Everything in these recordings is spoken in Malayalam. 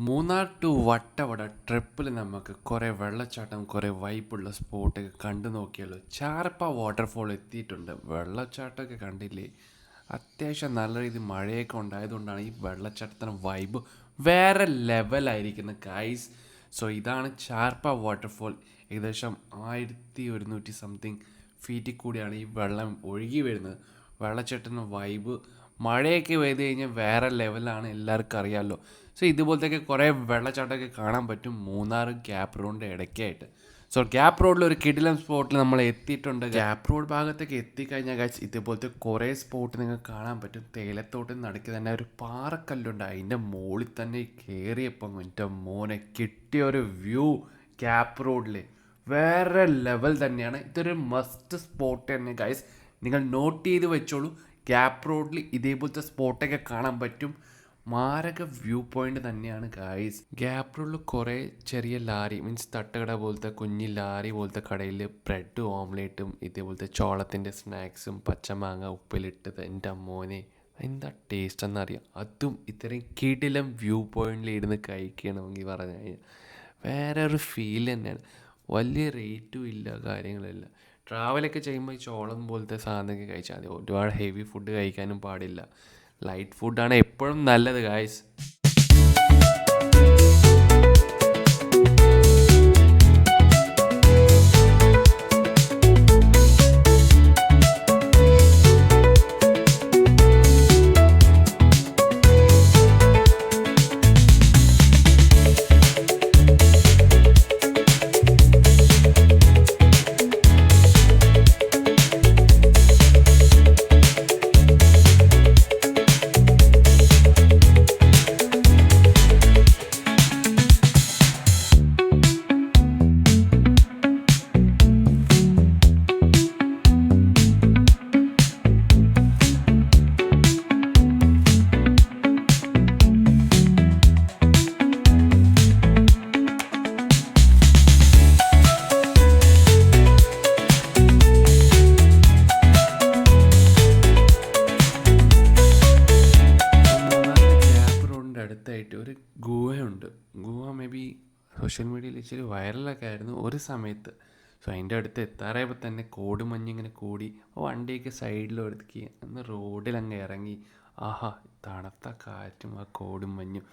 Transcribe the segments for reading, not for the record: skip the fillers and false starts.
മൂന്നാർ ടു വട്ടവട ട്രിപ്പിൽ നമുക്ക് കുറേ വെള്ളച്ചാട്ടം കുറേ വൈബുള്ള സ്പോട്ടൊക്കെ കണ്ടു നോക്കിയല്ലോ. ചാർപ്പ വാട്ടർഫോൾ എത്തിയിട്ടുണ്ട്. വെള്ളച്ചാട്ടമൊക്കെ കണ്ടില്ലേ? അത്യാവശ്യം നല്ല രീതിയിൽ മഴയൊക്കെ ഉണ്ടായതുകൊണ്ടാണ് ഈ വെള്ളച്ചാട്ടത്തിന് വൈബ് വേറെ ലെവലായിരിക്കുന്നത് ഗൈസ്. സോ ഇതാണ് ചാർപ്പ വാട്ടർഫോൾ. ഏകദേശം 1100 സംതിങ് ഫീറ്റിൽ കൂടിയാണ് ഈ വെള്ളം ഒഴുകി വരുന്നത്. വെള്ളച്ചാട്ടത്തിന് വൈബ് മഴയൊക്കെ പെയ്ത് കഴിഞ്ഞാൽ വേറെ ലെവലാണ്, എല്ലാവർക്കും അറിയാമല്ലോ. സോ ഇതുപോലത്തെയൊക്കെ കുറേ വെള്ളച്ചാട്ടമൊക്കെ കാണാൻ പറ്റും മൂന്നാർ ഗ്യാപ്പ് റോഡിൻ്റെ ഇടയ്ക്കായിട്ട്. സോ ഗ്യാപ്പ് റോഡിൽ ഒരു കിടിലം സ്പോട്ടിൽ നമ്മൾ എത്തിയിട്ടുണ്ട്. ഗ്യാപ്പ് റോഡ് ഭാഗത്തേക്ക് എത്തിക്കഴിഞ്ഞാൽ ഗൈസ് ഇതുപോലത്തെ കുറേ സ്പോട്ട് നിങ്ങൾക്ക് കാണാൻ പറ്റും. തേയിലത്തോട്ടിൽ നടക്കി തന്നെ ഒരു പാറക്കല്ലുണ്ട്, അതിൻ്റെ മുകളിൽ തന്നെ കയറിയപ്പം എൻ്റെ മോനെ കിട്ടിയ ഒരു വ്യൂ ഗ്യാപ്പ് റോഡിൽ വേറെ ലെവൽ തന്നെയാണ്. ഇതൊരു മസ്റ്റ് സ്പോട്ട് തന്നെ ഗൈസ്, നിങ്ങൾ നോട്ട് ചെയ്ത് വെച്ചോളൂ. ഗ്യാപ്പ് റോഡിൽ ഇതേപോലത്തെ സ്പോട്ടൊക്കെ കാണാൻ പറ്റും. മാരക വ്യൂ പോയിന്റ് തന്നെയാണ് ഗായ്സ്. ഗ്യാപ്പ് റോഡിൽ കുറേ ചെറിയ ലാരി മീൻസ് തട്ടുകട പോലത്തെ കുഞ്ഞി ലാരി പോലത്തെ കടയിൽ ബ്രെഡ് ഓംലേറ്റും ഇതേപോലത്തെ ചോളത്തിൻ്റെ സ്നാക്സും പച്ചമാങ്ങ ഉപ്പിലിട്ടത് എൻ്റെ മോനെ എന്താ ടേസ്റ്റ് എന്നറിയാം. അതും ഇത്രയും കിടിലം വ്യൂ പോയിന്റിൽ ഇരുന്ന് കഴിക്കണമെങ്കിൽ പറഞ്ഞു കഴിഞ്ഞാൽ വേറെ ഒരു ഫീൽ തന്നെയാണ്. വലിയ റേറ്റും ഇല്ല, കാര്യങ്ങളില്ല. ട്രാവലൊക്കെ ചെയ്യുമ്പോൾ ഈ ചോളം പോലത്തെ സാധനമൊക്കെ കഴിച്ചാൽ മതി. ഒരുപാട് ഹെവി ഫുഡ് കഴിക്കാനും പാടില്ല. ലൈറ്റ് ഫുഡാണ് എപ്പോഴും നല്ലത് ഗായ്സ്. അടുത്തായിട്ട് ഒരു ഗുഹയുണ്ട്. ഗുഹ മേ ബി സോഷ്യൽ മീഡിയയിൽ ഇച്ചിരി വൈറലൊക്കെ ആയിരുന്നു ഒരു സമയത്ത്. സോ അതിൻ്റെ അടുത്ത് എത്താറായപ്പോൾ തന്നെ കോടുമഞ്ഞ് ഇങ്ങനെ കൂടി വണ്ടിയൊക്കെ സൈഡിൽ ഒതുക്കി അന്ന് റോഡിലങ്ങ് ഇറങ്ങി. ആഹാ, തണുത്ത കാറ്റും ആ കോടും മഞ്ഞും.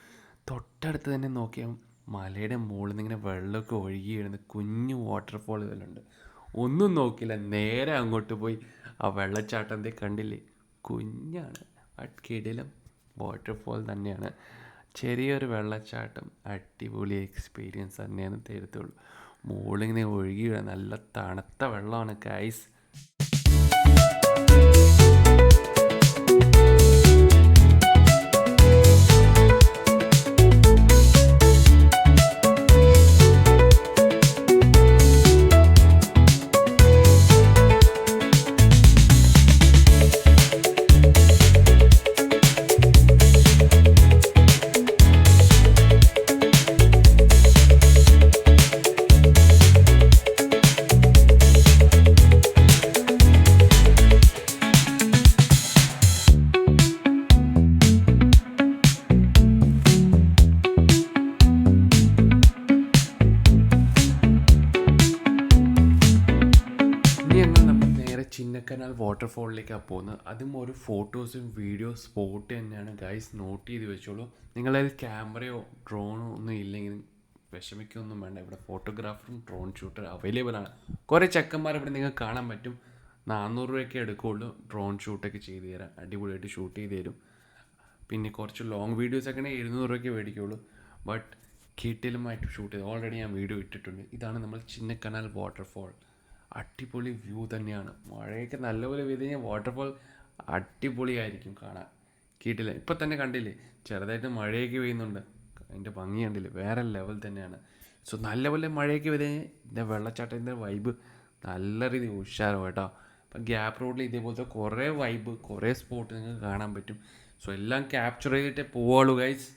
തൊട്ടടുത്ത് തന്നെ നോക്കിയാൽ മലയുടെ മുകളിൽ നിന്ന് ഇങ്ങനെ വെള്ളമൊക്കെ ഒഴുകി വീഴുന്ന കുഞ്ഞു വാട്ടർഫോൾ ഇതിലുണ്ട്. ഒന്നും നോക്കില്ല, നേരെ അങ്ങോട്ട് പോയി ആ വെള്ളച്ചാട്ടത്തെ കണ്ടില്ലേ, കുഞ്ഞാണ്. ആ കിടിലം വാട്ടർഫോൾ തന്നെയാണ്. ചെറിയൊരു വെള്ളച്ചാട്ടം, അടിപൊളി എക്സ്പീരിയൻസ് തന്നെയാണ് തരത്തുള്ളൂ. മുകളിങ്ങനെ ഒഴുകി വീഴാൻ നല്ല തണുത്ത വെള്ളമാണ് ഗൈസ്. ചിന്നക്കനാൽ വാട്ടർഫോളിലേക്കാണ് പോകുന്നത്. അതും ഒരു ഫോട്ടോസും വീഡിയോ സ്പോട്ട് തന്നെയാണ് ഗൈസ്, നോട്ട് ചെയ്ത് വെച്ചോളൂ. നിങ്ങളതിൽ ക്യാമറയോ ഡ്രോണോ ഒന്നും ഇല്ലെങ്കിൽ വിഷമിക്കൊന്നും വേണ്ട. ഇവിടെ ഫോട്ടോഗ്രാഫറും ഡ്രോൺ ഷൂട്ടർ അവൈലബിൾ ആണ്. കുറേ ചെക്കന്മാർ ഇവിടെ നിങ്ങൾക്ക് കാണാൻ പറ്റും. 400 രൂപയൊക്കെ എടുക്കുകയുള്ളൂ ഡ്രോൺ ഷൂട്ടൊക്കെ ചെയ്ത് തരാം, അടിപൊളിയായിട്ട് ഷൂട്ട് ചെയ്ത് തരും. പിന്നെ കുറച്ച് ലോങ് വീഡിയോസൊക്കെ 700 രൂപയ്ക്ക് മേടിക്കുകയുള്ളൂ. ബട്ട് കിടിലമായിട്ട് ഷൂട്ട് ചെയ്ത് ഓൾറെഡി ഞാൻ വീഡിയോ ഇട്ടിട്ടുണ്ട്. ഇതാണ് നമ്മൾ ചിന്നക്കനാൽ വാട്ടർഫോൾ. അടിപൊളി വ്യൂ തന്നെയാണ്. മഴയൊക്കെ നല്ലപോലെ പെയ്ത് കഴിഞ്ഞാൽ വാട്ടർഫോൾ അടിപൊളിയായിരിക്കും കാണാൻ. കിട്ടില്ല, ഇപ്പം തന്നെ കണ്ടില്ലേ ചെറുതായിട്ട് മഴയൊക്കെ പെയ്യുന്നുണ്ട്. അതിൻ്റെ ഭംഗി കണ്ടില്ലേ, വേറെ ലെവൽ തന്നെയാണ്. സോ നല്ലപോലെ മഴയൊക്കെ പെയ്ത് കഴിഞ്ഞാൽ ഇതിൻ്റെ വെള്ളച്ചാട്ടത്തിൻ്റെ വൈബ് നല്ല രീതിയിൽ ഉഷാറാവും കേട്ടോ. അപ്പം ഗ്യാപ്പ് റോഡിൽ ഇതേപോലത്തെ കുറേ വൈബ് കുറേ സ്പോട്ട് നിങ്ങൾക്ക് കാണാൻ പറ്റും. സോ എല്ലാം ക്യാപ്ചർ ചെയ്തിട്ടേ പോവുള്ളൂ ഗൈസ്.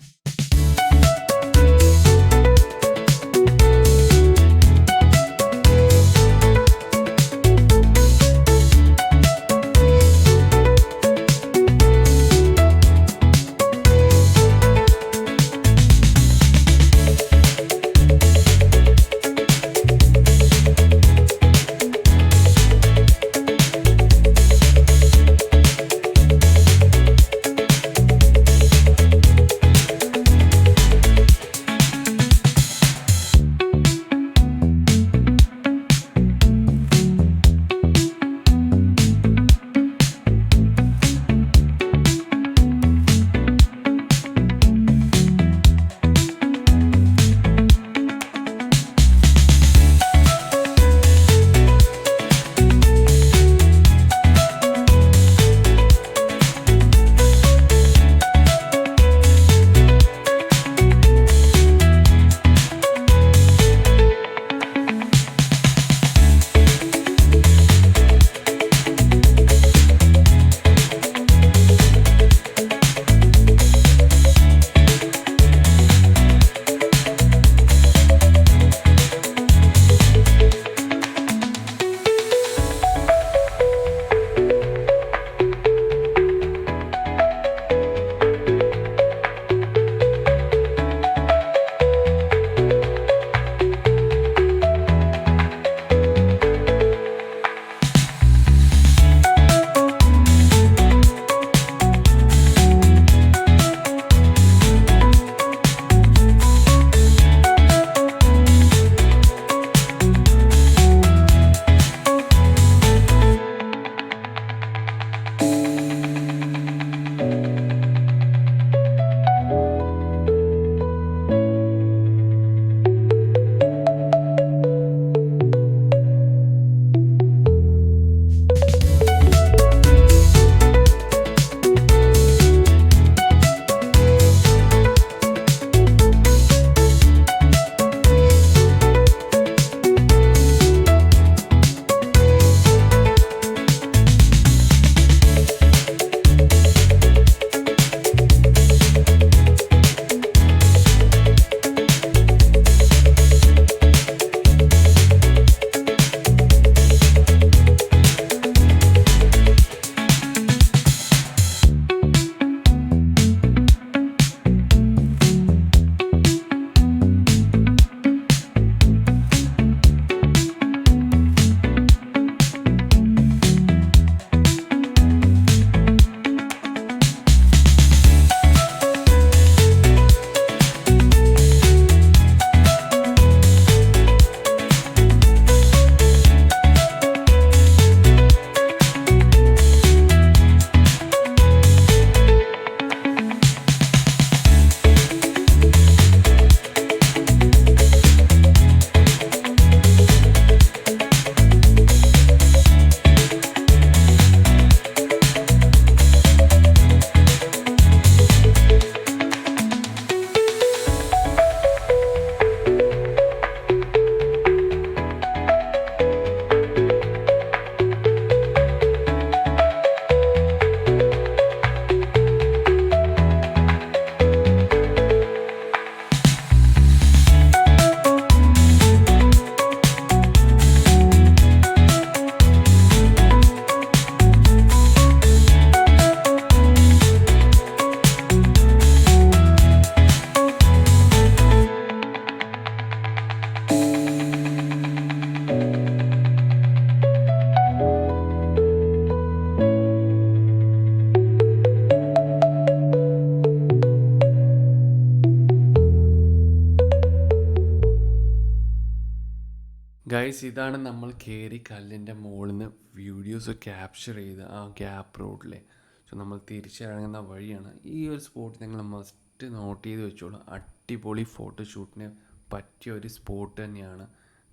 ഗൈസ് ഇതാണ് നമ്മൾ കയറി കല്ലിൻ്റെ മുകളിൽ നിന്ന് വീഡിയോസ് ക്യാപ്ചർ ചെയ്ത് ആ ഗ്യാപ്പ് റോഡിലെ. സോ നമ്മൾ തിരിച്ചിറങ്ങുന്ന വഴിയാണ്. ഈ ഒരു സ്പോട്ട് നിങ്ങൾ മസ്റ്റ് നോട്ട് ചെയ്ത് വെച്ചോളൂ. അടിപൊളി ഫോട്ടോഷൂട്ടിന് പറ്റിയ ഒരു സ്പോട്ട് തന്നെയാണ്.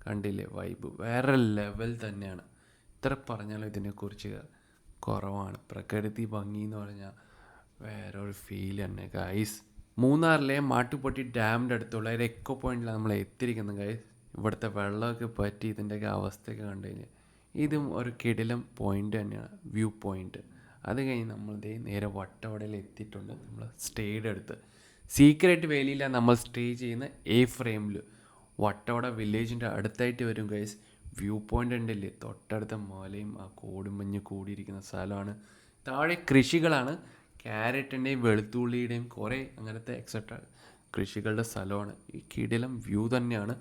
കണ്ടില്ലേ വൈബ് വേറെ ലെവൽ തന്നെയാണ്. ഇത്ര പറഞ്ഞാലും ഇതിനെക്കുറിച്ച് കുറവാണ്. പ്രകൃതി ഭംഗി എന്ന് പറഞ്ഞാൽ വേറൊരു ഫീൽ തന്നെ ഗൈസ്. മൂന്നാറിലെ മാട്ടുപ്പെട്ടി ഡാമിൻ്റെ അടുത്തുള്ള ഒരു എക്കോ പോയിന്റിലാണ് നമ്മൾ എത്തിയിരിക്കുന്നത് ഗൈസ്. ഇവിടുത്തെ വെള്ളമൊക്കെ പറ്റി ഇതിൻ്റെയൊക്കെ അവസ്ഥയൊക്കെ കണ്ടു കഴിഞ്ഞാൽ ഇതും ഒരു കിടിലം പോയിൻ്റ് തന്നെയാണ്, വ്യൂ പോയിൻ്റ്. അത് കഴിഞ്ഞ് നമ്മൾ നേരെ വട്ടവടയിൽ എത്തിയിട്ടുണ്ട്. നമ്മൾ സ്റ്റേയുടെ അടുത്ത് സീക്രട്ട് വേലിയിലാണ് നമ്മൾ സ്റ്റേ ചെയ്യുന്ന എ ഫ്രെയിമിൽ. വട്ടവട വില്ലേജിൻ്റെ അടുത്തായിട്ട് വരും ഗൈസ്. വ്യൂ പോയിൻ്റ് ഉണ്ടല്ലേ, തൊട്ടടുത്ത മലയും ആ കോടുമഞ്ഞ് കൂടിയിരിക്കുന്ന സ്ഥലമാണ്. താഴെ കൃഷികളാണ്, ക്യാരറ്റിൻ്റെയും വെളുത്തുള്ളിയുടെയും കുറേ അങ്ങനത്തെ എക്സെട്ര കൃഷികളുടെ സ്ഥലമാണ്. ഈ കിടിലം വ്യൂ തന്നെയാണ്.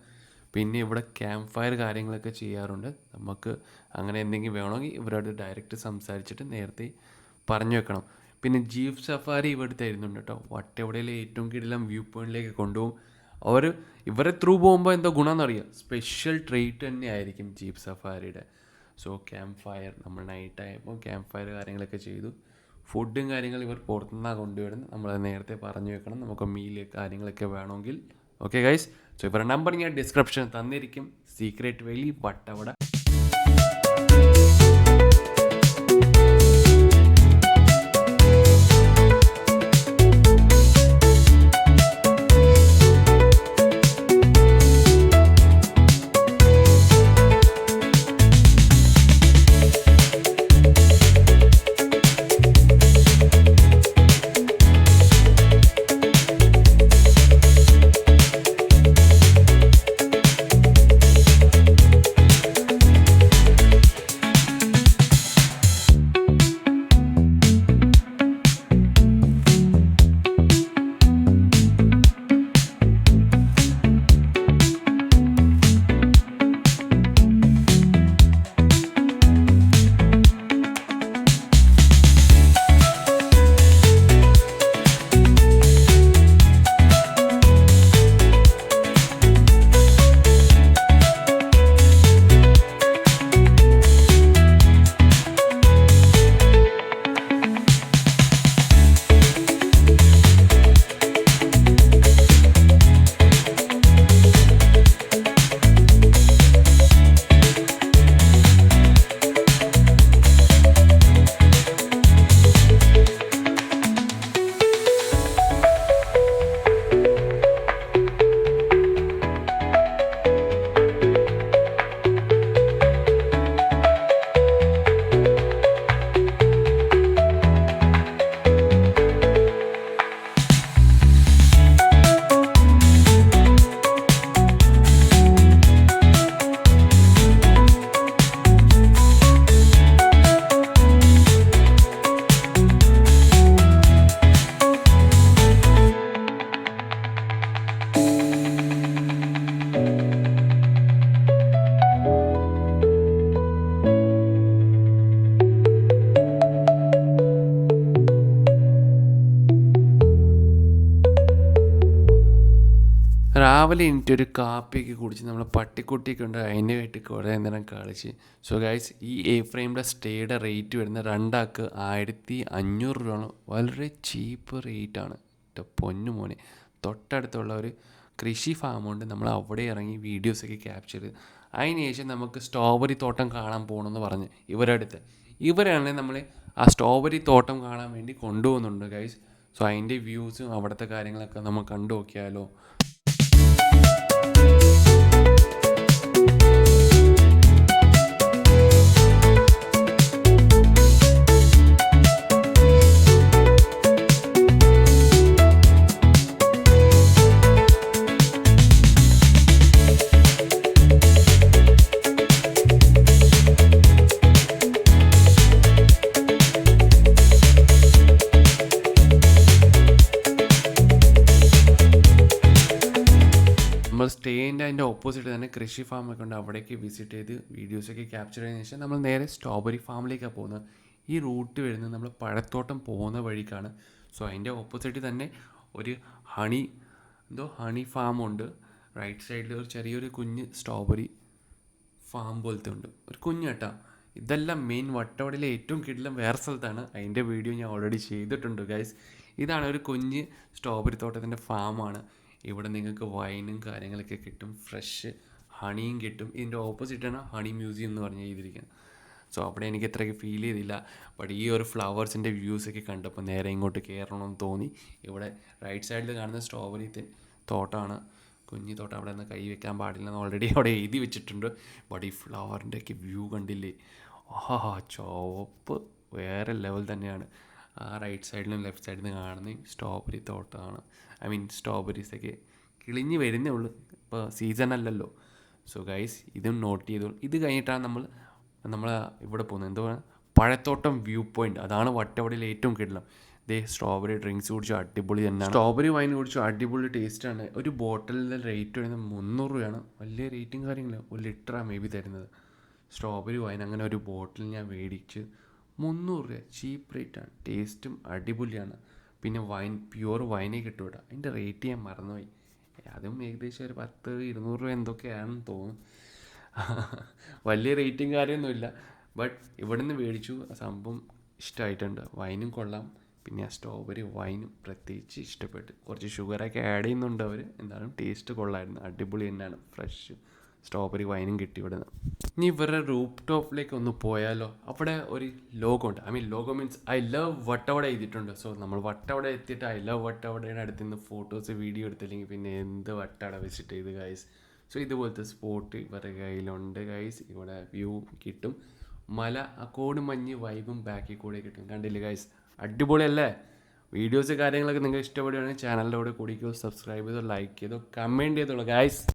പിന്നെ ഇവിടെ ക്യാമ്പ് ഫയർ കാര്യങ്ങളൊക്കെ ചെയ്യാറുണ്ട്. നമുക്ക് അങ്ങനെ എന്തെങ്കിലും വേണമെങ്കിൽ ഇവരോട് ഡയറക്റ്റ് സംസാരിച്ചിട്ട് നേരത്തെ പറഞ്ഞു വെക്കണം. പിന്നെ ജീപ്പ് സഫാരി ഇവിടെ തരുന്നുണ്ട് കേട്ടോ. വട്ടവടയിലെ ഏറ്റവും കിടിലം വ്യൂ പോയിന്റിലേക്ക് കൊണ്ടുപോകും അവർ. ഇവരെ ത്രൂ പോകുമ്പോൾ എന്തോ ഗുണമെന്നറിയാം, സ്പെഷ്യൽ ട്രീറ്റ് തന്നെ ആയിരിക്കും ജീപ്പ് സഫാരിയുടെ. സോ ക്യാമ്പ് ഫയർ നമ്മൾ നൈറ്റ് ആയപ്പോൾ ക്യാമ്പ് ഫയർ കാര്യങ്ങളൊക്കെ ചെയ്തു. ഫുഡും കാര്യങ്ങളും ഇവർ പുറത്തുനിന്നാണ് കൊണ്ടുവരുന്നത്. നമ്മൾ നേരത്തെ പറഞ്ഞു വെക്കണം നമുക്ക് മീൽ കാര്യങ്ങളൊക്കെ വേണമെങ്കിൽ. ഓക്കെ ഗൈസ്, സോ ഇവരുടെ നമ്പർ ഞാൻ ഡിസ്ക്രിപ്ഷനിൽ തന്നിരിക്കും. സീക്രട്ട് വേലി വട്ടവട. രാവിലെ എനിക്കൊരു കാപ്പിയൊക്കെ കുടിച്ച് നമ്മൾ പട്ടിക്കുട്ടിയൊക്കെ ഉണ്ട് അതിനായിട്ട് കുറേ നേരം കളിച്ച്. സോ ഗൈസ് ഈ എ ഫ്രെയിമിൻ്റെ സ്റ്റേയുടെ റേറ്റ് വരുന്ന രണ്ടാൾക്ക് 1500 രൂപയാണ്. വളരെ ചീപ്പ് റേറ്റാണ്. പൊന്നു മോനെ. തൊട്ടടുത്തുള്ള ഒരു കൃഷി ഫാമുണ്ട്, നമ്മൾ അവിടെ ഇറങ്ങി വീഡിയോസൊക്കെ ക്യാപ്ചർ ചെയ്ത് അതിന് ശേഷം നമുക്ക് സ്ട്രോബെറി തോട്ടം കാണാൻ പോകണമെന്ന് പറഞ്ഞ് ഇവരടുത്ത് ഇവരാണെങ്കിൽ നമ്മൾ ആ സ്ട്രോബെറി തോട്ടം കാണാൻ വേണ്ടി കൊണ്ടുപോകുന്നുണ്ട് ഗൈസ്. സോ അതിൻ്റെ വ്യൂസും അവിടുത്തെ കാര്യങ്ങളൊക്കെ നമ്മൾ കണ്ടു നോക്കിയാലോ. നമ്മൾ സ്റ്റേൻ്റെ അതിൻ്റെ ഓപ്പോസിറ്റ് തന്നെ കൃഷി ഫാമൊക്കെ ഉണ്ട്. അവിടേക്ക് വിസിറ്റ് ചെയ്ത് വീഡിയോസൊക്കെ ക്യാപ്ചർ ചെയ്തതിന് ശേഷം നമ്മൾ നേരെ സ്ട്രോബെറി ഫാമിലേക്കാണ് പോകുന്നത്. ഈ റൂട്ട് വരുന്നത് നമ്മൾ പഴത്തോട്ടം പോകുന്ന വഴിക്കാണ്. സോ അതിൻ്റെ ഓപ്പോസിറ്റ് തന്നെ ഒരു ഹണി ഫാമുണ്ട്. റൈറ്റ് സൈഡിൽ ഒരു ചെറിയൊരു കുഞ്ഞ് സ്ട്രോബെറി ഫാം പോലത്തെ ഉണ്ട്, ഒരു കുഞ്ഞേട്ടാ. ഇതെല്ലാം മെയിൻ വട്ടവടയിലെ ഏറ്റവും കിടിലം വേറെ സ്ഥലത്താണ്. അതിൻ്റെ വീഡിയോ ഞാൻ ഓൾറെഡി ചെയ്തിട്ടുണ്ട് ഗൈസ്. ഇതാണ് ഒരു കുഞ്ഞ് സ്ട്രോബെറി തോട്ടത്തിൻ്റെ ഫാമാണ്. ഇവിടെ നിങ്ങൾക്ക് വൈനും കാര്യങ്ങളൊക്കെ കിട്ടും, ഫ്രഷ് ഹണിയും കിട്ടും. ഇതിൻ്റെ ഓപ്പോസിറ്റാണ് ഹണി മ്യൂസിയം എന്ന് പറഞ്ഞ് ചെയ്തിരിക്കുന്നത്. സോ അവിടെ എനിക്ക് ഇത്രയ്ക്ക് ഫീൽ ചെയ്തില്ല. ബട്ട് ഈ ഒരു ഫ്ലവേഴ്സിൻ്റെ വ്യൂസൊക്കെ കണ്ടപ്പോൾ നേരെ ഇങ്ങോട്ട് കയറണമെന്ന് തോന്നി. ഇവിടെ റൈറ്റ് സൈഡിൽ കാണുന്ന സ്ട്രോബെറി തോട്ടമാണ്, കുഞ്ഞി തോട്ടം. അവിടെ നിന്ന് കൈ വെക്കാൻ പാടില്ല എന്ന് ഓൾറെഡി അവിടെ എഴുതി വെച്ചിട്ടുണ്ട്. ബട്ട് ഈ ഫ്ലവറിൻ്റെയൊക്കെ വ്യൂ കണ്ടില്ലേ, ആ ചുവപ്പ് വേറെ ലെവൽ തന്നെയാണ്. ആ റൈറ്റ് സൈഡിലും ലെഫ്റ്റ് സൈഡിൽ നിന്ന് കാണുന്ന സ്ട്രോബെറി തോട്ടമാണ്. ഐ മീൻ സ്ട്രോബെറീസൊക്കെ കിളിഞ്ഞ് വരുന്നേ ഉള്ളൂ, ഇപ്പോൾ സീസൺ അല്ലല്ലോ. സോ ഗൈസ്, ഇതും നോട്ട് ചെയ്തോളൂ. ഇത് കഴിഞ്ഞിട്ടാണ് നമ്മൾ ഇവിടെ പോകുന്നത്, എന്തോ പഴത്തോട്ടം വ്യൂ പോയിൻ്റ്. അതാണ് വട്ടവടയിൽ ഏറ്റവും കിടിലം. ദേ സ്ട്രോബെറി ഡ്രിങ്ക്സ് കുടിച്ചു അടിപൊളി തന്നെയാണ്. സ്ട്രോബെറി വൈൻ കുടിച്ചു അടിപൊളി ടേസ്റ്റാണ്. ഒരു ബോട്ടിലിൻ്റെ റേറ്റ് വരുന്നത് 300 രൂപയാണ്. വലിയ റേറ്റും കാര്യങ്ങളില്ല, 1 ലിറ്ററാണ് മേ ബി തരുന്നത്. സ്ട്രോബെറി വൈൻ അങ്ങനെ ഒരു ബോട്ടിൽ ഞാൻ മേടിച്ച് 300 രൂപ, ചീപ്പ് റേറ്റാണ്. ടേസ്റ്റും അടിപൊളിയാണ്. പിന്നെ വൈൻ, പ്യുവർ വൈനേ കിട്ടും ഇവിടെ. അതിൻ്റെ റേറ്റ് ഞാൻ മറന്നുപോയി, അതും ഏകദേശം ഒരു 10-200 രൂപ എന്തൊക്കെയാണെന്ന് തോന്നുന്നു. വലിയ റേറ്റും കാര്യമൊന്നുമില്ല. ബട്ട് ഇവിടെ നിന്ന് മേടിച്ചു, സംഭവം ഇഷ്ടമായിട്ടുണ്ട്. വൈനും കൊള്ളാം, പിന്നെ ആ സ്ട്രോബെറി വൈനും പ്രത്യേകിച്ച് ഇഷ്ടപ്പെട്ടു. കുറച്ച് ഷുഗറൊക്കെ ആഡ് ചെയ്യുന്നുണ്ട് അവർ, എന്തായാലും ടേസ്റ്റ് കൊള്ളായിരുന്നു, അടിപൊളി തന്നെയാണ്. ഫ്രഷ് സ്ട്രോബെറി വൈനും കിട്ടി ഇവിടെ നിന്ന്. ഇനി ഇവരുടെ റൂഫ് ടോപ്പിലേക്ക് ഒന്ന് പോയാലോ. അവിടെ ഒരു ലോഗോ ഉണ്ട്, I mean logo means I love Vattavada എഴുതിയിട്ടുണ്ട്. സോ നമ്മൾ വട്ടവട എത്തിയിട്ട് ഐ ലവ് വട്ടവടയുടെ അടുത്ത് നിന്ന് ഫോട്ടോസ് വീഡിയോ എടുത്തില്ലെങ്കിൽ പിന്നെ എന്ത് വട്ടവട വിസിറ്റ് ചെയ്ത് ഗൈസ്. സോ ഇതുപോലത്തെ സ്പോട്ട് ഇവരുടെ കയ്യിലുണ്ട് ഗൈസ്. ഇവിടെ വ്യൂ കിട്ടും, മല, ആ കോടുമഞ്ഞ് വൈബും ബാക്കിൽ കൂടെ കിട്ടും. കണ്ടില്ലേ ഗൈസ്, അടിപൊളിയല്ലേ? വീഡിയോസ് കാര്യങ്ങളൊക്കെ നിങ്ങൾക്ക് ഇഷ്ടപ്പെടുകയാണെങ്കിൽ ചാനലിൻ്റെ കൂടെ കൂടിക്കോ, സബ്സ്ക്രൈബ് ചെയ്തോ, ലൈക്ക് ചെയ്തോ, കമൻറ്റ് ചെയ്തോളൂ ഗൈസ്.